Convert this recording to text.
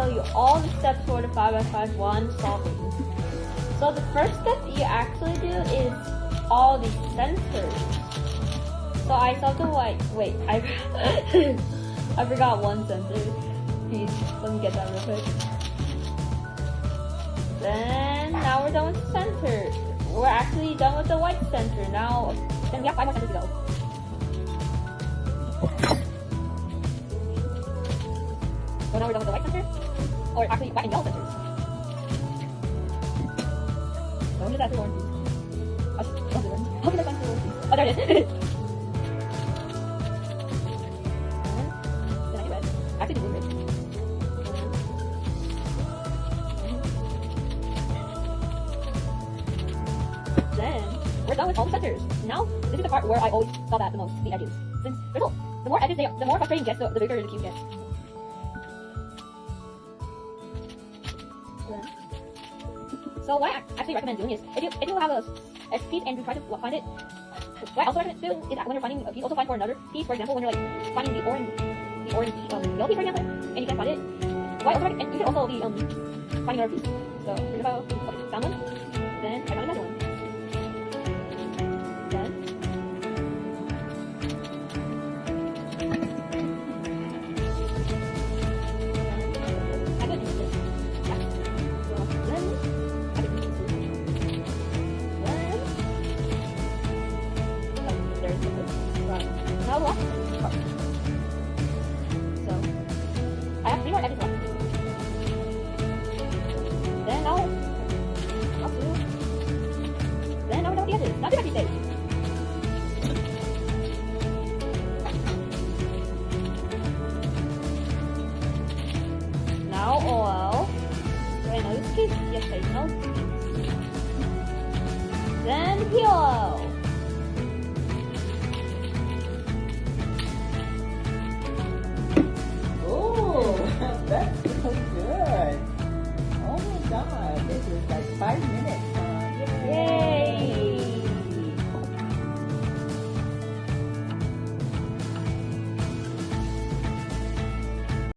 tell you all the steps for the 5x5 one solving. So the first step you actually do is all the centers. So I solved the white. Wait, I forgot one center. Please, let me get that real quick. Then now we're done with the center. We're actually done with the white center. Now, then we have 5 more centers to go. So now we're done with the white center, or actually white and yellow centers. So when did that to orange? How can I find the orange? Oh, there it is. Then I do red. Actually, the blue red. Then we're done with all the centers. Now this is the part where I always stop at the most, the edges. Since the more edges the more frustrating it gets, the bigger the cube gets. So what I actually recommend doing is, if you have a piece and you try to find it, what I also recommend doing is that when you're finding a piece, also find for another piece. For example, when you're like finding the orange yellow piece, for example, and you can't find it, what I also recommend, and you can also be finding another piece. So for example, okay, found one, then I found another one. Now the last part. So I have 3 more edges left. Then now we're done with the edges. Now do happy stage. Now OL. Right now this case, yes, I know. Then POL. That's so good. Oh my god, this is like 5 minutes.